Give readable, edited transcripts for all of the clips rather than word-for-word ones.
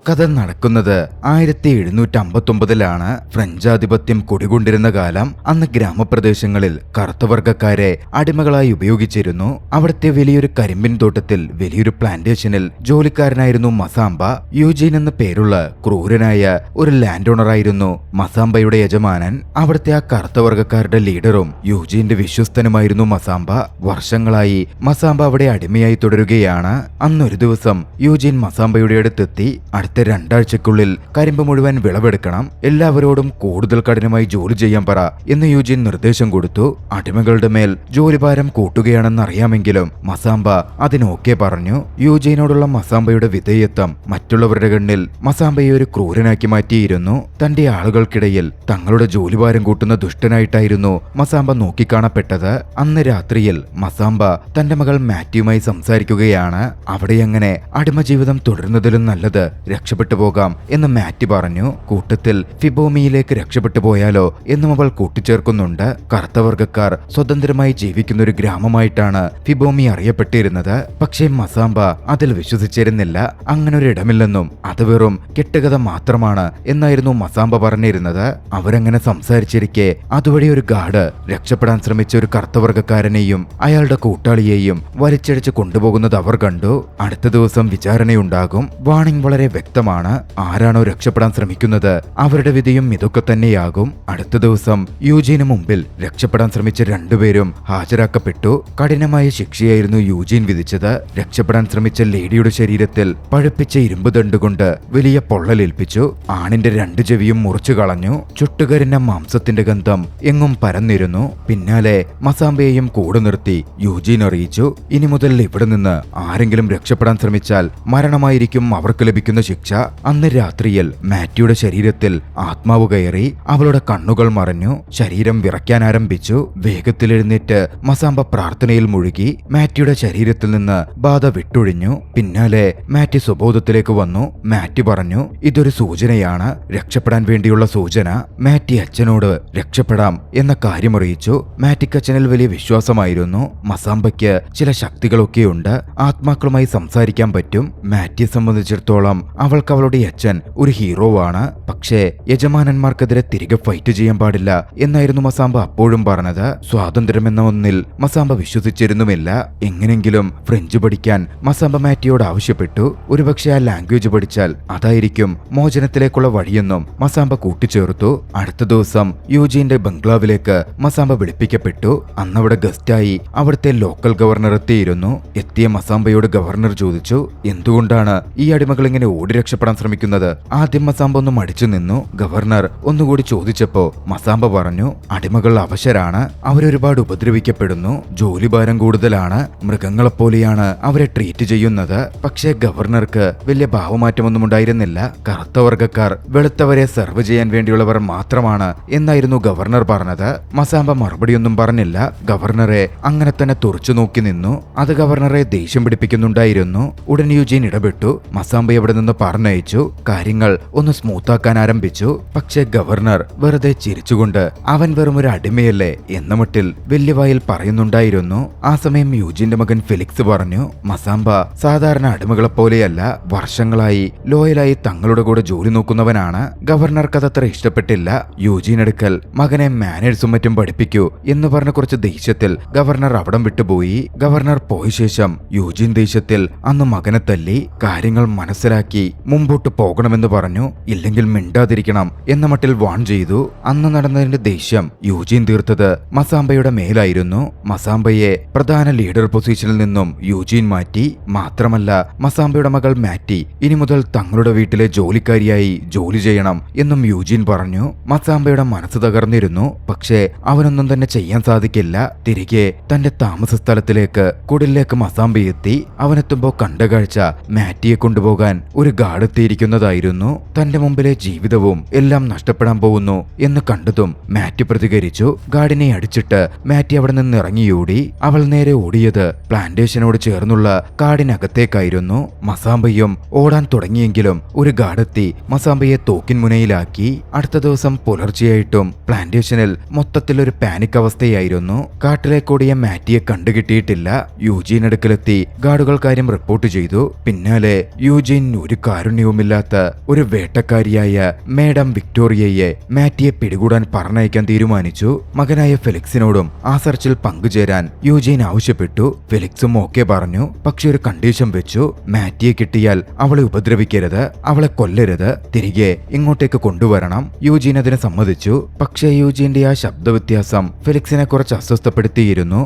കഥ നടക്കുന്നത് 1759 ഫ്രഞ്ച് ആധിപത്യം കുടികൊണ്ടിരുന്ന കാലം. അന്ന് ഗ്രാമപ്രദേശങ്ങളിൽ കറുത്തവർഗക്കാരെ അടിമകളായി ഉപയോഗിച്ചിരുന്നു. അവിടുത്തെ വലിയൊരു കരിമ്പിൻ തോട്ടത്തിൽ വലിയൊരു പ്ലാന്റേഷനിൽ ജോലിക്കാരനായിരുന്നു മസാംബ. യൂജീൻ എന്ന പേരുള്ള ക്രൂരനായ ഒരു ലാൻഡ് ഓണറായിരുന്നു മസാംബയുടെ യജമാനൻ. അവിടുത്തെ ആ കറുത്തവർഗക്കാരുടെ ലീഡറും യൂജീന്റെ വിശ്വസ്തനുമായിരുന്നു മസാംബ. വർഷങ്ങളായി മസാംബ അവിടെ അടിമയായി തുടരുകയാണ്. അന്നൊരു ദിവസം യൂജീൻ മസാംബയുടെ അടുത്തെത്തി. അടുത്ത 2 ആഴ്ചക്കുള്ളിൽ കരിമ്പ് മുഴുവൻ വിളവെടുക്കണം, എല്ലാവരോടും കൂടുതൽ കഠിനമായി ജോലി ചെയ്യാൻ പറ എന്ന് യൂജീൻ നിർദ്ദേശം കൊടുത്തു. അടിമകളുടെ മേൽ ജോലിഭാരം കൂട്ടുകയാണെന്നറിയാമെങ്കിലും മസാംബ അതിനോക്കെ പറഞ്ഞു. യൂജീനോടുള്ള മസാംബയുടെ വിധേയത്വം മറ്റുള്ളവരുടെ കണ്ണിൽ മസാംബയെ ഒരു ക്രൂരനാക്കി മാറ്റിയിരുന്നു. തന്റെ ആളുകൾക്കിടയിൽ തങ്ങളുടെ ജോലിഭാരം കൂട്ടുന്ന ദുഷ്ടനായിട്ടായിരുന്നു മസാംബ നോക്കിക്കാണപ്പെട്ടത്. അന്ന് രാത്രിയിൽ മസാംബ തന്റെ മകൾ മാത്യുമായി സംസാരിക്കുകയാണ്. അവിടെയങ്ങനെ അടിമജീവിതം തുടരുന്നതിലും നല്ലത് രക്ഷപ്പെട്ടു പോകാം എന്ന് മാറ്റി പറഞ്ഞു. കൂട്ടത്തിൽ ഫിബോമിയിലേക്ക് രക്ഷപ്പെട്ടു പോയാലോ എന്നും അവൾ കൂട്ടിച്ചേർക്കുന്നുണ്ട്. കറുത്തവർഗക്കാർ സ്വതന്ത്രമായി ജീവിക്കുന്ന ഒരു ഗ്രാമമായിട്ടാണ് ഫിബോമി അറിയപ്പെട്ടിരുന്നത്. പക്ഷേ മസാംബ അതിൽ വിശ്വസിച്ചിരുന്നില്ല. അങ്ങനൊരു ഇടമില്ലെന്നും അത് വെറും കെട്ടുകഥ മാത്രമാണ് എന്നായിരുന്നു മസാംബ പറഞ്ഞിരുന്നത്. അവരങ്ങനെ സംസാരിച്ചിരിക്കെ അതുവഴി ഒരു ഗാർഡ് രക്ഷപ്പെടാൻ ശ്രമിച്ച ഒരു കറുത്തവർഗക്കാരനെയും അയാളുടെ കൂട്ടാളിയെയും വലിച്ചടിച്ച് കൊണ്ടുപോകുന്നത് അവർ കണ്ടു. അടുത്ത ദിവസം വിചാരണയുണ്ടാകും. വാണിംഗ് വളരെ വ്യക്തമാണ്. ആരാണോ രക്ഷപ്പെടാൻ ശ്രമിക്കുന്നത് അവരുടെ വിധിയും ഇതൊക്കെ തന്നെയാകും. അടുത്ത ദിവസം യൂജീന് മുമ്പിൽ രക്ഷപ്പെടാൻ ശ്രമിച്ച 2 പേരും ഹാജരാക്കപ്പെട്ടു. കഠിനമായ ശിക്ഷയായിരുന്നു യൂജീൻ വിധിച്ചത്. രക്ഷപ്പെടാൻ ശ്രമിച്ച ലേഡിയുടെ ശരീരത്തിൽ പഴുപ്പിച്ച ഇരുമ്പ് ദണ്ടുകൊണ്ട് വലിയ പൊള്ളലേൽപ്പിച്ചു. ആണിന്റെ 2 ചെവിയും മുറിച്ചു കളഞ്ഞു. ചുട്ടുകരിഞ്ഞ മാംസത്തിന്റെ ഗന്ധം എങ്ങും പരന്നിരുന്നു. പിന്നാലെ മസാംബയെയും കൂടെ നിർത്തി യൂജീൻ അറിയിച്ചു, ഇനി മുതൽ ഇവിടെ നിന്ന് ആരെങ്കിലും രക്ഷപ്പെടാൻ ശ്രമിച്ചാൽ മരണമായിരിക്കും അവർക്ക് ലഭിക്കുന്ന ശിക്ഷ. അന്ന് രാത്രിയിൽ മാത്യുയുടെ ശരീരത്തിൽ ആത്മാവ് കയറി. അവളുടെ കണ്ണുകൾ മറഞ്ഞു, ശരീരം വിറയ്ക്കാൻ ആരംഭിച്ചു. വേഗത്തിൽ എഴുന്നേറ്റ് മസാംബ പ്രാർത്ഥനയിൽ മുഴുകി. മാത്യുയുടെ ശരീരത്തിൽ നിന്ന് ബാധ വിട്ടൊഴിഞ്ഞു. പിന്നാലെ മാത്യു സ്വബോധത്തിലേക്ക് വന്നു. മാത്യു പറഞ്ഞു, ഇതൊരു സൂചനയാണ്, രക്ഷപ്പെടാൻ വേണ്ടിയുള്ള സൂചന. മാറ്റി അച്ഛനോട് രക്ഷപ്പെടാം എന്ന കാര്യമറിയിച്ചു. മാറ്റിക്ക് അച്ഛനിൽ വലിയ വിശ്വാസമായിരുന്നു. മസാംബയ്ക്ക് ചില ശക്തികളൊക്കെയുണ്ട്, ആത്മാക്കളുമായി സംസാരിക്കാൻ പറ്റും. മാറ്റിയെ സംബന്ധിച്ചിടത്തോളം അവൾക്ക് അവളുടെ അച്ഛൻ ഒരു ഹീറോവാണ്. പക്ഷേ യജമാനന്മാർക്കെതിരെ തിരികെ ഫൈറ്റ് ചെയ്യാൻ പാടില്ല എന്നായിരുന്നു മസാംബ അപ്പോഴും പറഞ്ഞത്. സ്വാതന്ത്ര്യമെന്ന ഒന്നിൽ മസാംബ വിശ്വസിച്ചിരുന്നുമില്ല. എങ്ങനെങ്കിലും ഫ്രഞ്ച് പഠിക്കാൻ മസാംബ മാറ്റിയോട് ആവശ്യപ്പെട്ടു. ഒരുപക്ഷെ ആ ലാംഗ്വേജ് പഠിച്ചാൽ അതായിരിക്കും മോചനത്തിലേക്കുള്ള വഴിയെന്നും മസാംബ കൂട്ടിച്ചേർത്തു. അടുത്ത ദിവസം യൂജീന്റെ ബംഗ്ലാവിലേക്ക് മസാംബ വിളിപ്പിക്കപ്പെട്ടു. അന്നവിടെ ഗസ്റ്റായി അവിടുത്തെ ലോക്കൽ ഗവർണർ എത്തിയിരുന്നു. എത്തിയ മസാംബയോട് ഗവർണർ ചോദിച്ചു, എന്തുകൊണ്ടാണ് ഈ അടിമകൾ ഇങ്ങനെ ഓടി രക്ഷപ്പെടാൻ ശ്രമിക്കുന്നത്? ആദ്യം മസാംബ ഒന്ന് മടിച്ചു നിന്നു. ഗവർണർ ഒന്നുകൂടി ചോദിച്ചപ്പോ മസാംബ പറഞ്ഞു, അടിമകൾ അവശരാണ്, അവരൊരുപാട് ഉപദ്രവിക്കപ്പെടുന്നു, ജോലിഭാരം കൂടുതലാണ്, മൃഗങ്ങളെപ്പോലെയാണ് അവരെ ട്രീറ്റ് ചെയ്യുന്നത്. പക്ഷേ ഗവർണർക്ക് വലിയ ഭാവമാറ്റമൊന്നും ഉണ്ടായിരുന്നില്ല. കറുത്തവർഗക്കാർ വെളുത്തവരെ സെർവ് ചെയ്യാൻ വേണ്ടിയുള്ളവർ മാത്രമാണ് എന്നായിരുന്നു ഗവർണർ പറഞ്ഞത്. മസാംബ മറുപടിയൊന്നും പറഞ്ഞില്ല. ഗവർണറെ അങ്ങനെ തന്നെ തുറച്ചു നോക്കി നിന്നു. അത് ഗവർണറെ ദേഷ്യം പിടിപ്പിക്കുന്നുണ്ടായിരുന്നു. ഉടൻ യൂജീൻ ഇടപെട്ടു. മസാംബ അവിടെ നിന്ന് പറഞ്ഞയച്ചു. കാര്യങ്ങൾ ഒന്ന് സ്മൂത്താക്കാൻ ആരംഭിച്ചു. പക്ഷേ ഗവർണർ വെറുതെ ചിരിച്ചുകൊണ്ട് അവൻ വെറും ഒരു അടിമയല്ലേ എന്ന മട്ടിൽ വലിയ വായിൽ പറയുന്നുണ്ടായിരുന്നു. ആ സമയം യൂജീന്റെ മകൻ ഫെലിക്സ് പറഞ്ഞു, മസാംബ സാധാരണ അടിമകളെ പോലെയല്ല, വർഷങ്ങളായി ലോയലായി തങ്ങളുടെ കൂടെ ജോലി നോക്കുന്നവനാണ്. ഗവർണർക്ക് അതത്ര ഇഷ്ടപ്പെട്ടില്ല. യൂജീൻ അടുക്കൽ മകനെ മാനേഴ്സും മറ്റും പഠിപ്പിക്കൂ എന്ന് പറഞ്ഞ കുറച്ച് ദേഷ്യത്തിൽ ഗവർണർ അവിടം വിട്ടുപോയി. ഗവർണർ പോയ ശേഷം യൂജീൻ ദേഷ്യത്തിൽ അന്ന് മകനെ തല്ലി. കാര്യങ്ങൾ മനസ്സിലാക്കി മുമ്പോട്ട് പോകണമെന്ന് പറഞ്ഞു, ഇല്ലെങ്കിൽ മിണ്ടാതിരിക്കണം എന്ന മട്ടിൽ വാൺ ചെയ്തു. അന്ന് നടന്നതിന്റെ ദേഷ്യം യൂജീൻ തീർത്തത് മസാംബയുടെ മേലായിരുന്നു. മസാംബയെ പ്രധാന ലീഡർ പൊസിഷനിൽ നിന്നും യൂജീൻ മാറ്റി. മാത്രമല്ല മസാംബയുടെ മകൾ മാറ്റി ഇനി മുതൽ തങ്ങളുടെ വീട്ടിലെ ജോലിക്കാരിയായി ജോലി ചെയ്യണം എന്നും യൂജീൻ പറഞ്ഞു. മസാംബയുടെ മനസ്സ് തകർന്നിരുന്നു. പക്ഷേ അവനൊന്നും തന്നെ ചെയ്യാൻ സാധിക്കില്ല. തിരികെ തന്റെ താമസ സ്ഥലത്തിലേക്ക് കുടിലേക്ക് മസാംബ എത്തി. അവനെത്തുമ്പോ കണ്ട കാഴ്ച മാറ്റിയെ കൊണ്ടുപോകാൻ ഒരു ഗാർഡ് എത്തിയിരിക്കുന്നതായിരുന്നു. തന്റെ മുമ്പിലെ ജീവിതവും എല്ലാം നഷ്ടപ്പെടാൻ പോകുന്നു എന്ന് കണ്ടതും മാറ്റി പ്രതികരിച്ചു. ഗാർഡിനെ അടിച്ചിട്ട് മാറ്റി അവിടെ നിന്ന് ഇറങ്ങിയോടി. അവൾ നേരെ ഓടിയത് പ്ലാന്റേഷനോട് ചേർന്നുള്ള കാടിനകത്തേക്കായിരുന്നു. മസാംബയും ഓടാൻ തുടങ്ങിയെങ്കിലും ഒരു ഗാർഡെത്തി മസാംബയെ തോക്കിൻ മുനയിലാക്കി. അടുത്ത ദിവസം പുലർച്ചെയായിട്ടും പ്ലാന്റേഷനിൽ മൊത്തത്തിൽ ഒരു പാനിക് അവസ്ഥയായിരുന്നു. കാട്ടിലേക്കോടിയ മാറ്റിയെ കണ്ടുകിട്ടിയിട്ടില്ല. യൂജീൻ അടുക്കലെത്തി ഗാർഡുകൾ കാര്യം റിപ്പോർട്ട് ചെയ്തു. പിന്നാലെ യൂജീൻ ഒരു കാരുണ്യവുമില്ലാത്ത ഒരു വേട്ടക്കാരിയായ മേഡം വിക്ടോറിയയെ മാറ്റിയെ പിടികൂടാൻ പറഞ്ഞയക്കാൻ തീരുമാനിച്ചു. മകനായ ഫെലിക്സിനോടും ആ സെർച്ചിൽ പങ്കുചേരാൻ യൂജീൻ ആവശ്യപ്പെട്ടു. ഫെലിക്സും ഓക്കെ പറഞ്ഞു. പക്ഷെ ഒരു കണ്ടീഷൻ വെച്ചു. മാറ്റിയെ കിട്ടിയാൽ അവളെ ഉപദ്രവിക്കരുത്, അവളെ കൊല്ലരുത്, തിരികെ ഇങ്ങോട്ടേക്ക് കൊണ്ടുവരണം. യൂജീൻ അതിന് സമ്മതിച്ചു. പക്ഷേ യൂജീന്റെ ആ ശബ്ദവ്യത്യാസം ഫെലിക്സിനെ കുറച്ച് അസ്വസ്ഥപ്പെടുത്തിയിരുന്നു.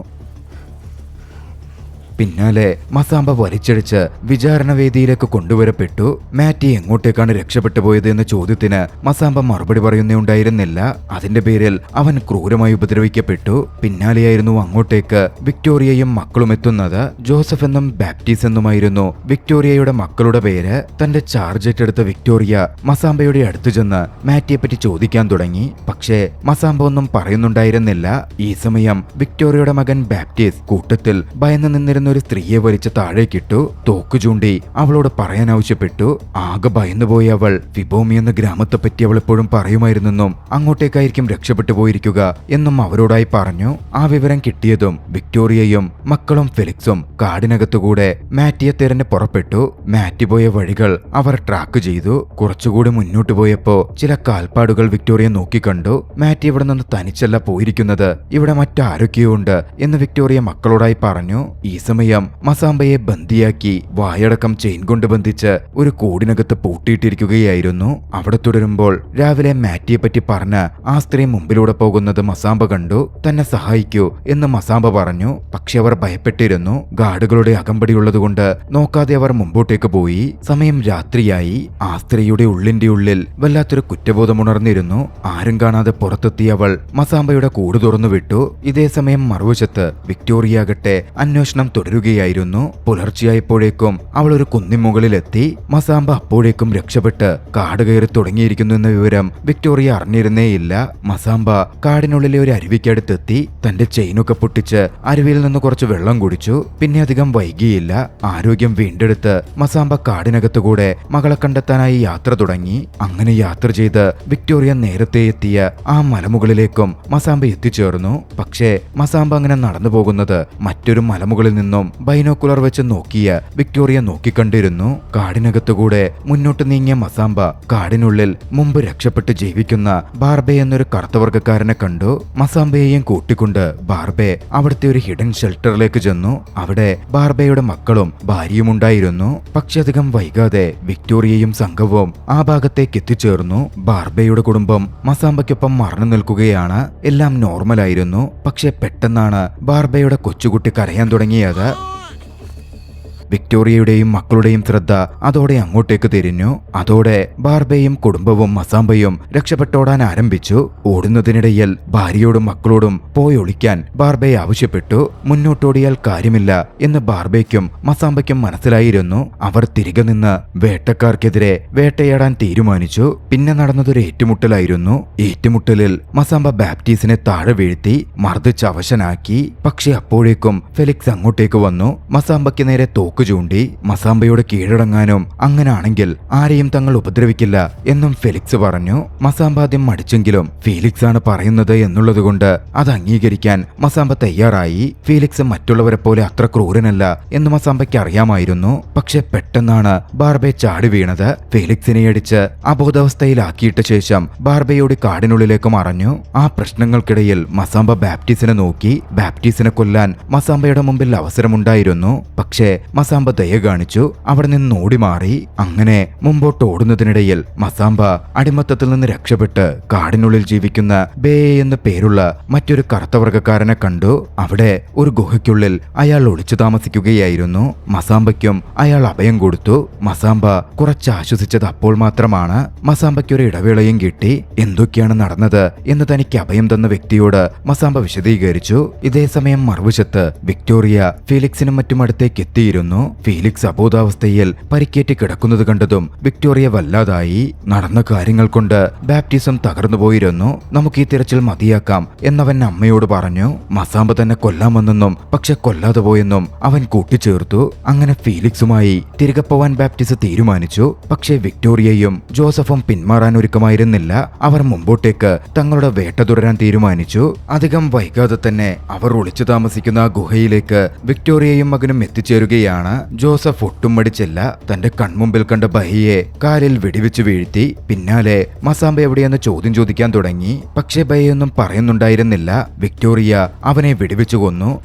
പിന്നാലെ മസാമ്പ വലിച്ചടിച്ച് വിചാരണ വേദിയിലേക്ക് കൊണ്ടുവരപ്പെട്ടു. മാറ്റി എങ്ങോട്ടേക്കാണ് രക്ഷപ്പെട്ടു പോയത് എന്ന ചോദ്യത്തിന് മസാമ്പ മറുപടി പറയുന്നുണ്ടായിരുന്നില്ല. അതിന്റെ പേരിൽ അവൻ ക്രൂരമായി ഉപദ്രവിക്കപ്പെട്ടു. പിന്നാലെയായിരുന്നു അങ്ങോട്ടേക്ക് വിക്ടോറിയയും മക്കളും എത്തുന്നത്. ജോസഫ് എന്നും ബാപ്റ്റീസ് എന്നുമായിരുന്നു വിക്ടോറിയയുടെ മക്കളുടെ പേര്. തന്റെ ചാർജ് ഏറ്റെടുത്ത വിക്ടോറിയ മസാമ്പയുടെ അടുത്തു ചെന്ന് മാറ്റിയെപ്പറ്റി ചോദിക്കാൻ തുടങ്ങി. പക്ഷേ മസാമ്പ ഒന്നും പറയുന്നുണ്ടായിരുന്നില്ല. ഈ സമയം വിക്ടോറിയയുടെ മകൻ ബാപ്റ്റീസ് കൂട്ടത്തിൽ ഭയന്ന് നിന്നിരുന്ന ഒരു സ്ത്രീയെ വലിച്ച് താഴേക്കിട്ടു. തോക്ക് ചൂണ്ടി അവളോട് പറയാൻ ആവശ്യപ്പെട്ടു. ആകെ ഭയന്നുപോയ അവൾ ഫിബോമി എന്ന ഗ്രാമത്തെ പറ്റി അവൾ എപ്പോഴും പറയുമായിരുന്നെന്നും അങ്ങോട്ടേക്കായിരിക്കും രക്ഷപ്പെട്ടു പോയിരിക്കുക എന്നും അവരോടായി പറഞ്ഞു. ആ വിവരം കിട്ടിയതും വിക്ടോറിയയും മക്കളും ഫെലിക്സും കാടിനകത്തുകൂടെ മാറ്റിയെ തിരഞ്ഞ് പുറപ്പെട്ടു. മാറ്റി പോയ വഴികൾ അവർ ട്രാക്ക് ചെയ്തു. കുറച്ചുകൂടി മുന്നോട്ട് പോയപ്പോ ചില കാൽപ്പാടുകൾ വിക്ടോറിയ നോക്കിക്കണ്ടു. മാറ്റി ഇവിടെ നിന്ന് തനിച്ചല്ല പോയിരിക്കുന്നത്, ഇവിടെ മറ്റാരൊക്കെയോ ഉണ്ട് എന്ന് വിക്ടോറിയ മക്കളോടായി പറഞ്ഞു. ഈ സമയം മസാമ്പയെ ബന്ദിയാക്കി വായടക്കം ചെയിൻ കൊണ്ട് ബന്ധിച്ച് ഒരു കൂടിനകത്ത് പൂട്ടിയിട്ടിരിക്കുകയായിരുന്നു. അവിടെ തുടരുമ്പോൾ രാവിലെ മാറ്റിയെ പറ്റി പറഞ്ഞ് ആ സ്ത്രീ മുമ്പിലൂടെ പോകുന്നത് മസാമ്പ കണ്ടു. തന്നെ സഹായിക്കൂ എന്ന് മസാമ്പ പറഞ്ഞു. പക്ഷെ അവർ ഭയപ്പെട്ടിരുന്നു. ഗാർഡുകളുടെ അകമ്പടിയുള്ളതുകൊണ്ട് നോക്കാതെ അവർ മുമ്പോട്ടേക്ക് പോയി. സമയം രാത്രിയായി. ആ സ്ത്രീയുടെ ഉള്ളിന്റെ ഉള്ളിൽ വല്ലാത്തൊരു കുറ്റബോധമുണർന്നിരുന്നു. ആരും കാണാതെ പുറത്തെത്തിയ അവൾ മസാമ്പയുടെ കൂട് തുറന്നു വിട്ടു. ഇതേ സമയം മറുവശത്ത് വിക്ടോറിയാകട്ടെ അന്വേഷണം തുടരുകയായിരുന്നു. പുലർച്ചെയായപ്പോഴേക്കും അവൾ ഒരു കുന്നിൻ മുകളിലെത്തി. മസാമ്പ അപ്പോഴേക്കും രക്ഷപ്പെട്ട് കാട് കയറി തുടങ്ങിയിരിക്കുന്നു എന്ന വിവരം വിക്ടോറിയ അറിഞ്ഞിരുന്നേയില്ല. മസാമ്പ കാടിനുള്ളിലെ ഒരു അരുവിക്കടുത്തെത്തി. തന്റെ ചെയിനൊക്കെ പൊട്ടിച്ച് അരുവിയിൽ നിന്ന് കുറച്ച് വെള്ളം കുടിച്ചു. പിന്നെ അധികം വൈകിയില്ല. ആരോഗ്യം വീണ്ടെടുത്ത് മസാമ്പ കാടിനകത്തുകൂടെ മകളെ കണ്ടെത്താനായി യാത്ര തുടങ്ങി. അങ്ങനെ യാത്ര ചെയ്ത് വിക്ടോറിയ നേരത്തെ എത്തിയ ആ മലമുകളിലേക്കും മസാമ്പ എത്തിച്ചേർന്നു. പക്ഷേ മസാമ്പ അങ്ങനെ നടന്നു പോകുന്നത് മറ്റൊരു മലമുകളിൽ നിന്നും ബൈനോക്കുലർ വെച്ച് നോക്കിയ വിക്ടോറിയ നോക്കിക്കണ്ടിരുന്നു. കാടിനകത്തുകൂടെ മുന്നോട്ട് നീങ്ങിയ മസാമ്പ കാടിനുള്ളിൽ മുമ്പ് രക്ഷപ്പെട്ട് ജീവിക്കുന്ന ബാർബെ എന്നൊരു കറുത്തവർഗക്കാരനെ കണ്ടു. മസാമ്പയെയും കൂട്ടിക്കൊണ്ട് ബാർബെ അവിടുത്തെ ഒരു ഹിഡൻ ഷെൽട്ടറിലേക്ക് ചെന്നു. അവിടെ ബാർബയുടെ മക്കളും ഭാര്യയും ഉണ്ടായിരുന്നു. പക്ഷെ അധികം വൈകാതെ വിക്ടോറിയയും സംഘവും ആ ഭാഗത്തേക്ക് എത്തിച്ചേർന്നു. ബാർബയുടെ കുടുംബം മസാമ്പയ്ക്കൊപ്പം മറന്നു നിൽക്കുകയാണ്. എല്ലാം നോർമലായിരുന്നു. പക്ഷെ പെട്ടെന്നാണ് ബാർബയുടെ കൊച്ചുകുട്ടി കരയാൻ തുടങ്ങിയത്. വിക്ടോറിയയുടെയും മക്കളുടെയും ശ്രദ്ധ അതോടെ അങ്ങോട്ടേക്ക് തിരിഞ്ഞു. അതോടെ ബാർബയും കുടുംബവും മസാമ്പയും രക്ഷപ്പെട്ടോടാൻ ആരംഭിച്ചു. ഓടുന്നതിനിടയിൽ ഭാര്യയോടും മക്കളോടും പോയി ഒളിക്കാൻ ബാർബെ ആവശ്യപ്പെട്ടു. മുന്നോട്ടോടിയാൽ കാര്യമില്ല എന്ന് ബാർബയ്ക്കും മസാമ്പയ്ക്കും മനസ്സിലായിരുന്നു. അവർ തിരികെ നിന്ന് വേട്ടക്കാർക്കെതിരെ വേട്ടയാടാൻ തീരുമാനിച്ചു. പിന്നെ നടന്നതൊരു ഏറ്റുമുട്ടലായിരുന്നു. ഏറ്റുമുട്ടലിൽ മസാമ്പ ബാപ്റ്റീസിനെ താഴെ വീഴ്ത്തി മർദ്ദിച്ച് അവശനാക്കി. പക്ഷെ അപ്പോഴേക്കും ഫെലിക്സ് അങ്ങോട്ടേക്ക് വന്നു. മസാമ്പയ്ക്ക് നേരെ തോക്ക് ചൂണ്ടി മസാമ്പയോട് കീഴടങ്ങാനും അങ്ങനാണെങ്കിൽ ആരെയും തങ്ങൾ ഉപദ്രവിക്കില്ല എന്നും ഫെലിക്സ് പറഞ്ഞു. മസാമ്പ ആദ്യം മടിച്ചെങ്കിലും ഫീലിക്സ് ആണ് പറയുന്നത് എന്നുള്ളതുകൊണ്ട് അത് അംഗീകരിക്കാൻ മസാമ്പ തയ്യാറായി. ഫീലിക്സ് മറ്റുള്ളവരെ പോലെ അത്ര ക്രൂരനല്ല എന്ന് മസാമ്പയ്ക്ക് അറിയാമായിരുന്നു. പക്ഷെ പെട്ടെന്നാണ് ബാർബെ ചാടി വീണത്. ഫീലിക്സിനെ അടിച്ച് അബോധാവസ്ഥയിലാക്കിയിട്ട ശേഷം ബാർബയോട് കാടിനുള്ളിലേക്ക് മറഞ്ഞു. ആ പ്രശ്നങ്ങൾക്കിടയിൽ മസാമ്പ ബാപ്റ്റീസിനെ നോക്കി. ബാപ്റ്റീസിനെ കൊല്ലാൻ മസാമ്പയുടെ മുമ്പിൽ അവസരമുണ്ടായിരുന്നു. പക്ഷേ മസാമ്പ ദയ കാണിച്ചു. അവിടെ നിന്ന് ഓടി മാറി. അങ്ങനെ മുമ്പോട്ട് ഓടുന്നതിനിടയിൽ മസാമ്പ അടിമത്തത്തിൽ നിന്ന് രക്ഷപ്പെട്ട് കാടിനുള്ളിൽ ജീവിക്കുന്ന ബേ എന്ന് പേരുള്ള മറ്റൊരു കറുത്തവർഗക്കാരനെ കണ്ടു. അവിടെ ഒരു ഗുഹയ്ക്കുള്ളിൽ അയാൾ ഒളിച്ചു താമസിക്കുകയായിരുന്നു. മസാമ്പയ്ക്കും അയാൾ അഭയം കൊടുത്തു. മസാമ്പ കുറച്ച് ആശ്വസിച്ചത് അപ്പോൾ മാത്രമാണ്. മസാമ്പയ്ക്ക് ഒരു ഇടവേളയും കിട്ടി. എന്തൊക്കെയാണ് നടന്നത് എന്ന് തനിക്ക് അഭയം തന്ന വ്യക്തിയോട് മസാമ്പ വിശദീകരിച്ചു. ഇതേ സമയം മറുവശത്ത് വിക്ടോറിയ ഫീലിക്സിനും മറ്റും അടുത്തേക്ക് എത്തിയിരുന്നു. ഫീലിക്സ് അബോധാവസ്ഥയിൽ പരിക്കേറ്റ് കിടക്കുന്നത് കണ്ടതും വിക്ടോറിയ വല്ലാതായി. നടന്ന കാര്യങ്ങൾ കൊണ്ട് ബാപ്റ്റിസം തകർന്നുപോയിരുന്നു. നമുക്ക് ഈ തിരച്ചിൽ മതിയാക്കാം എന്നവൻ അമ്മയോട് പറഞ്ഞു. മസാമ്പ തന്നെ കൊല്ലാമെന്നും പക്ഷെ കൊല്ലാതെ പോയെന്നും അവൻ കൂട്ടിച്ചേർത്തു. അങ്ങനെ ഫീലിക്സുമായി തിരികെ പോവാൻ ബാപ്റ്റിസ് തീരുമാനിച്ചു. പക്ഷേ വിക്ടോറിയയും ജോസഫും പിന്മാറാൻ ഒരുക്കമായിരുന്നില്ല. അവർ മുമ്പോട്ടേക്ക് തങ്ങളുടെ വേട്ട തുടരാൻ തീരുമാനിച്ചു. അധികം വൈകാതെ തന്നെ അവർ ഒളിച്ചു താമസിക്കുന്ന ആ ഗുഹയിലേക്ക് വിക്ടോറിയയും മകനും എത്തിച്ചേരുകയാണ്. സമയത്താണ് ജോസഫ് ഒട്ടും മടിച്ചില്ല. തന്റെ കൺമുമ്പിൽ കണ്ട ബഹിയെ കാലിൽ വെടിവെച്ച് വീഴ്ത്തി. പിന്നാലെ മസാമ്പ എവിടെയെന്ന് ചോദ്യം ചോദിക്കാൻ തുടങ്ങി. പക്ഷേ ബഹിയൊന്നും പറയുന്നുണ്ടായിരുന്നില്ല. വിക്ടോറിയ അവനെ വെടിവെച്ചു കൊന്നു.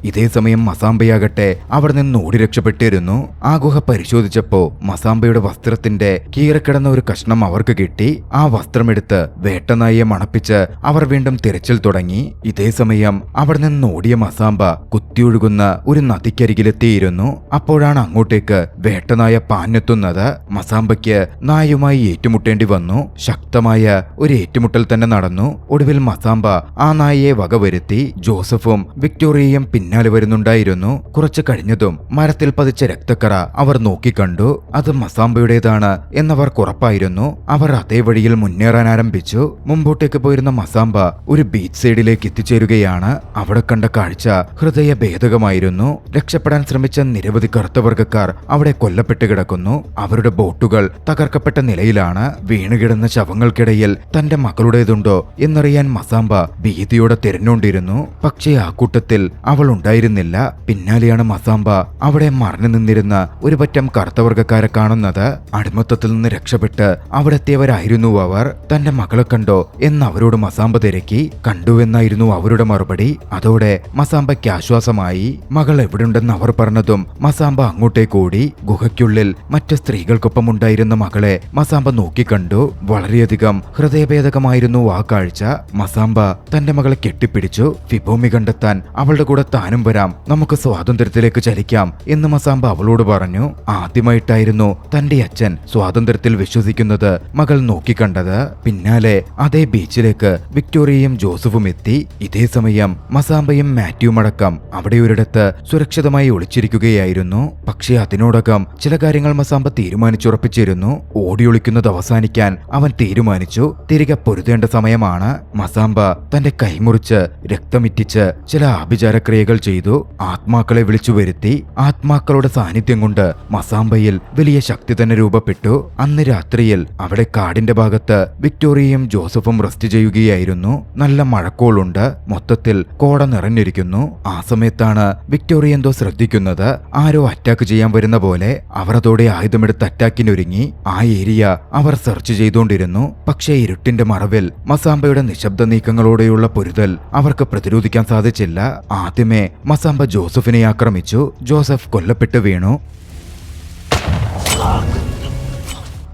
ഇതേ സമയം മസാമ്പയാകട്ടെ അവിടെ നിന്ന് ഓടി രക്ഷപ്പെട്ടിരുന്നു. ആ ഗുഹ പരിശോധിച്ചപ്പോ മസാമ്പയുടെ വസ്ത്രത്തിന്റെ കീറിക്കിടന്ന ഒരു കഷ്ണം അവർക്ക് കിട്ടി. ആ വസ്ത്രമെടുത്ത് വേട്ടനായിയെ മണപ്പിച്ച് അവർ വീണ്ടും തിരച്ചിൽ തുടങ്ങി. ഇതേ സമയം അവിടെ നിന്ന് ഓടിയ മസാമ്പ കുത്തിയൊഴുകുന്ന ഒരു നദിക്കരികിലെത്തിയിരുന്നു. അപ്പോഴാണ് അങ്ങോട്ടേക്ക് വേട്ടനായ പാഞ്ഞെത്തുന്നത്. മസാമ്പയ്ക്ക് നായുമായി ഏറ്റുമുട്ടേണ്ടി വന്നു. ശക്തമായ ഒരു ഏറ്റുമുട്ടൽ തന്നെ നടന്നു. ഒടുവിൽ മസാമ്പ ആ നായയെ വകവരുത്തി. ജോസഫും വിക്ടോറിയയും പിന്നാലെ വരുന്നുണ്ടായിരുന്നു. കുറച്ചു കഴിഞ്ഞതും മരത്തിൽ പതിച്ച രക്തക്കറ അവർ നോക്കിക്കണ്ടു. അത് മസാമ്പയുടേതാണ് എന്നവർക്ക് ഉറപ്പായിരുന്നു. അവർ അതേ വഴിയിൽ മുന്നേറാൻ ആരംഭിച്ചു. മുമ്പോട്ടേക്ക് പോയിരുന്ന മസാമ്പ ഒരു ബീച്ച് സൈഡിലേക്ക് എത്തിച്ചേരുകയാണ്. അവിടെ കണ്ട കാഴ്ച ഹൃദയഭേദകമായിരുന്നു. രക്ഷപ്പെടാൻ ശ്രമിച്ച നിരവധി കറുത്തവർഗക്കാർ അവിടെ കൊല്ലപ്പെട്ട് കിടക്കുന്നു. അവരുടെ ബോട്ടുകൾ തകർക്കപ്പെട്ട നിലയിലാണ്. വീണുകിടന്ന ശവങ്ങൾക്കിടയിൽ തന്റെ മകളുടേതുണ്ടോ എന്നറിയാൻ മസാമ്പ ഭീതിയോടെ തിരഞ്ഞുകൊണ്ടിരുന്നു. പക്ഷേ ആ കൂട്ടത്തിൽ അവൾ ഉണ്ടായിരുന്നില്ല. പിന്നാലെയാണ് മസാമ്പ അവിടെ മറഞ്ഞു നിന്നിരുന്ന ഒരു പറ്റം കറുത്തവർഗക്കാരെ കാണുന്നത്. അടിമത്തത്തിൽ നിന്ന് രക്ഷപ്പെട്ട് അവിടെ എത്തിയവരായിരുന്നു അവർ. തന്റെ മകളെ കണ്ടോ എന്ന് അവരോട് മസാമ്പ തിരക്കി. കണ്ടുവെന്നായിരുന്നു അവരുടെ മറുപടി. അതോടെ മസാമ്പയ്ക്ക് ആശ്വാസമായി. മകൾ എവിടെയുണ്ടെന്ന് അവർ പറഞ്ഞതും മസാമ്പ അങ്ങോട്ടേക്ക് ഓടി. ഗുഹയ്ക്കുള്ളിൽ മറ്റു സ്ത്രീകൾക്കൊപ്പം ഉണ്ടായിരുന്ന മകളെ മസാമ്പ നോക്കിക്കണ്ടു. വളരെയധികം ഹൃദയഭേദകമായിരുന്നു ആ കാഴ്ച. മസാമ്പ തന്റെ മകളെ കെട്ടിപ്പിടിച്ചു. ഫിബോമി കണ്ടെത്താൻ അവളുടെ കൂടെ താനും വരാം, നമുക്ക് സ്വാതന്ത്ര്യത്തിലേക്ക് ചലിക്കാം എന്ന് മസാമ്പ അവളോട് പറഞ്ഞു. ആദ്യമായിട്ടായിരുന്നു തന്റെ അച്ഛൻ സ്വാതന്ത്ര്യത്തിൽ വിശ്വസിക്കുന്നത് മകൾ നോക്കിക്കണ്ടത്. പിന്നാലെ അതേ ബീച്ചിലേക്ക് വിക്ടോറിയയും ജോസഫും എത്തി. ഇതേ സമയം മസാമ്പയും മാത്യുവും അടക്കം അവിടെ ഒരിടത്ത് സുരക്ഷിതമായി ഒളിച്ചിരിക്കുകയായിരുന്നു. പക്ഷേ അതിനോടകം ചില കാര്യങ്ങൾ മസാമ്പ തീരുമാനിച്ചുറപ്പിച്ചിരുന്നു. ഓടിയൊളിക്കുന്നത് അവസാനിക്കാൻ അവൻ തീരുമാനിച്ചു. തിരികെ പൊരുതേണ്ട സമയമാണ്. മസാമ്പ തന്റെ കൈമുറിച്ച് രക്തമിറ്റിച്ച് ചില ആഭിചാരക്രിയകൾ ചെയ്തു. ആത്മാക്കളെ വിളിച്ചു വരുത്തി. ആത്മാക്കളുടെ സാന്നിധ്യം കൊണ്ട് മസാമ്പയിൽ വലിയ ശക്തി തന്നെ രൂപപ്പെട്ടു. അന്ന് രാത്രിയിൽ അവിടെ കാടിന്റെ ഭാഗത്ത് വിക്ടോറിയയും ജോസഫും റെസ്റ്റ് ചെയ്യുകയായിരുന്നു. നല്ല മഴക്കോളുണ്ട്. മൊത്തത്തിൽ കോട നിറഞ്ഞിരിക്കുന്നു. ആ സമയത്താണ് വിക്ടോറിയ എന്തോ ശ്രദ്ധിക്കുന്നത്. ആരോ അറ്റാക്ക് ചെയ്യാൻ വരുന്ന പോലെ. അവർ അതോടെ ആയുധമെടുത്ത് അറ്റാക്കിനൊരുങ്ങി. ആ ഏരിയ അവർ സെർച്ച് ചെയ്തുകൊണ്ടിരുന്നു. പക്ഷേ ഇരുട്ടിന്റെ മറവിൽ മസാമ്പയുടെ നിശബ്ദ നീക്കങ്ങളോടെയുള്ള പൊരുതൽ അവർക്ക് പ്രതിരോധിക്കാൻ സാധിച്ചില്ല. ആദ്യമേ മസാമ്പ ജോസഫിനെ ആക്രമിച്ചു. ജോസഫ് കൊല്ലപ്പെട്ടു വീണു.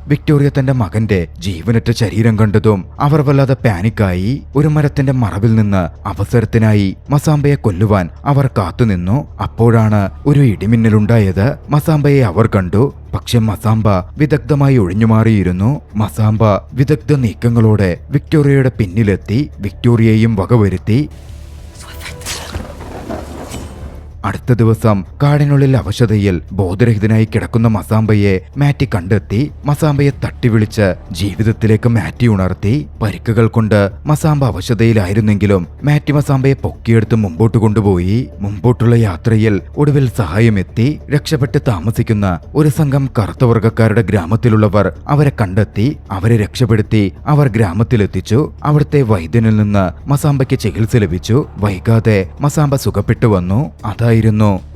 വിക്ടോറിയ തന്റെ മകന്റെ ജീവനറ്റ ശരീരം കണ്ടതും അവർ വല്ലാതെ പാനിക്കായി. ഒരു മരത്തിന്റെ മറവിൽ നിന്ന് അവസരത്തിനായി മസാമ്പയെ കൊല്ലുവാൻ അവർ കാത്തുനിന്നു. അപ്പോഴാണ് ഒരു ഇടിമിന്നലുണ്ടായത്. മസാമ്പയെ അവർ കണ്ടു. പക്ഷെ മസാമ്പ വിദഗ്ധമായി ഒഴിഞ്ഞുമാറിയിരുന്നു. മസാമ്പ വിദഗ്ധ നീക്കങ്ങളോടെ വിക്ടോറിയയുടെ പിന്നിലെത്തി. വിക്ടോറിയയും വകവരുത്തി. അടുത്ത ദിവസം കാടിനുള്ളിൽ അവശതയിൽ ബോധരഹിതനായി കിടക്കുന്ന മസാമ്പയെ മാറ്റി കണ്ടെത്തി. മസാമ്പയെ തട്ടിവിളിച്ച് ജീവിതത്തിലേക്ക് മാറ്റി ഉണർത്തി. പരിക്കുകൾ കൊണ്ട് മസാമ്പ അവശതയിലായിരുന്നെങ്കിലും മാറ്റി മസാമ്പയെ പൊക്കിയെടുത്ത് മുമ്പോട്ട് കൊണ്ടുപോയി. മുമ്പോട്ടുള്ള യാത്രയിൽ ഒടുവിൽ സഹായമെത്തി. രക്ഷപ്പെട്ട് താമസിക്കുന്ന ഒരു സംഘം കറുത്തവർഗക്കാരുടെ ഗ്രാമത്തിലുള്ളവർ അവരെ കണ്ടെത്തി. അവരെ രക്ഷപ്പെടുത്തി അവർ ഗ്രാമത്തിലെത്തിച്ചു. അവിടുത്തെ വൈദ്യനിൽ നിന്ന് മസാമ്പയ്ക്ക് ചികിത്സ ലഭിച്ചു. വൈകാതെ മസാമ്പ സുഖപ്പെട്ടു വന്നു. അതായിരുന്നു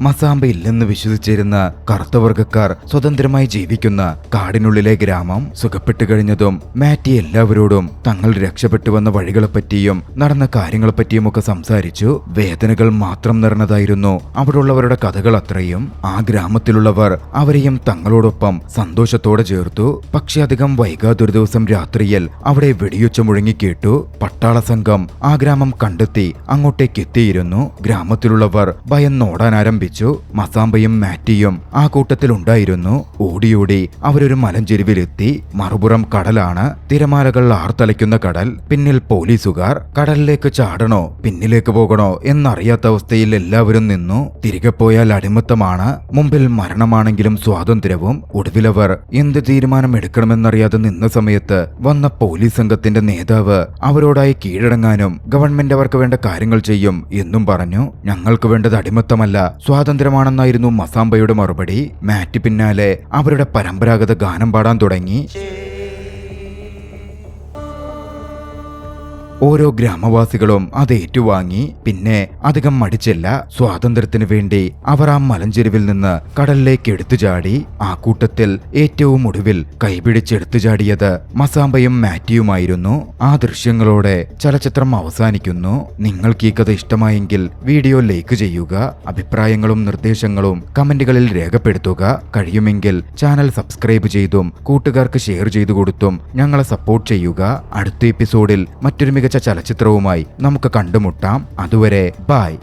മസാമ്പ ഇല്ലെന്ന് വിശ്വസിച്ചിരുന്ന കറുത്തവർഗക്കാർ സ്വതന്ത്രമായി ജീവിക്കുന്ന കാടിനുള്ളിലെ ഗ്രാമം. സുഖപ്പെട്ടു കഴിഞ്ഞതും മാറ്റി എല്ലാവരോടും തങ്ങൾ രക്ഷപ്പെട്ടു വന്ന വഴികളെപ്പറ്റിയും നടന്ന കാര്യങ്ങളെപ്പറ്റിയുമൊക്കെ സംസാരിച്ചു. വേദനകൾ മാത്രം നിറഞ്ഞതായിരുന്നു അവിടെയുള്ളവരുടെ കഥകൾ അത്രയും. ആ ഗ്രാമത്തിലുള്ളവർ അവരെയും തങ്ങളോടൊപ്പം സന്തോഷത്തോടെ ചേർത്തു. പക്ഷെ അധികം വൈകാതെ ഒരു ദിവസം രാത്രിയിൽ അവിടെ വെടിയൊച്ച മുഴങ്ങിക്കേട്ടു. പട്ടാള സംഘം ആ ഗ്രാമം കണ്ടെത്തി അങ്ങോട്ടേക്ക് എത്തിയിരുന്നു. ഗ്രാമത്തിലുള്ളവർ ഭയന്ന് ഓടാൻ ആരംഭിച്ചു. മസാമ്പയും മാറ്റിയും ആ കൂട്ടത്തിലുണ്ടായിരുന്നു. ഓടിയോടി അവരൊരു മലഞ്ചെരുവിലെത്തി. മറുപുറം കടലാണ്. തിരമാലകൾ ആർത്തലയ്ക്കുന്ന കടൽ. പിന്നിൽ പോലീസുകാർ. കടലിലേക്ക് ചാടണോ പിന്നിലേക്ക് പോകണോ എന്നറിയാത്ത അവസ്ഥയിൽ എല്ലാവരും നിന്നു. തിരികെ പോയാൽ അടിമത്തമാണ്, മുമ്പിൽ മരണമാണെങ്കിലും സ്വാതന്ത്ര്യവും. ഒടുവിലവർ എന്ത് തീരുമാനം എടുക്കണമെന്നറിയാതെ നിന്ന സമയത്ത് വന്ന പോലീസ് സംഘത്തിന്റെ നേതാവ് അവരോടായി കീഴടങ്ങാനും ഗവൺമെന്റ് അവർക്ക് വേണ്ട കാര്യങ്ങൾ ചെയ്യും എന്നും പറഞ്ഞു. ഞങ്ങൾക്ക് വേണ്ടത് അടിമത്തമല്ല, സ്വാതന്ത്ര്യമാണെന്നായിരുന്നു മസാമ്പയുടെ മറുപടി. മാറ്റി പിന്നാലെ അവരുടെ പരമ്പരാഗത ഗാനം പാടാൻ തുടങ്ങി. ഓരോ ഗ്രാമവാസികളും അത് ഏറ്റുവാങ്ങി. പിന്നെ അധികം മടിച്ചില്ല. സ്വാതന്ത്ര്യത്തിനു വേണ്ടി അവർ ആ മലഞ്ചെരുവിൽ നിന്ന് കടലിലേക്ക് എടുത്തു ചാടി. ആ കൂട്ടത്തിൽ ഏറ്റവും ഒടുവിൽ കൈപിടിച്ചെടുത്തു ചാടിയത് മസാമ്പയും മാറ്റിയുമായിരുന്നു. ആ ദൃശ്യങ്ങളോടെ ചലച്ചിത്രം അവസാനിക്കുന്നു. നിങ്ങൾക്ക് ഈ കഥ ഇഷ്ടമായെങ്കിൽ വീഡിയോ ലൈക്ക് ചെയ്യുക. അഭിപ്രായങ്ങളും നിർദ്ദേശങ്ങളും കമന്റുകളിൽ രേഖപ്പെടുത്തുക. കഴിയുമെങ്കിൽ ചാനൽ സബ്സ്ക്രൈബ് ചെയ്തും കൂട്ടുകാർക്ക് ഷെയർ ചെയ്തു കൊടുത്തും ഞങ്ങളെ സപ്പോർട്ട് ചെയ്യുക. അടുത്ത എപ്പിസോഡിൽ മറ്റൊരു മികച്ച ചലച്ചിത്രവുമായി നമുക്ക് കണ്ടുമുട്ടാം. അതുവരെ ബൈ.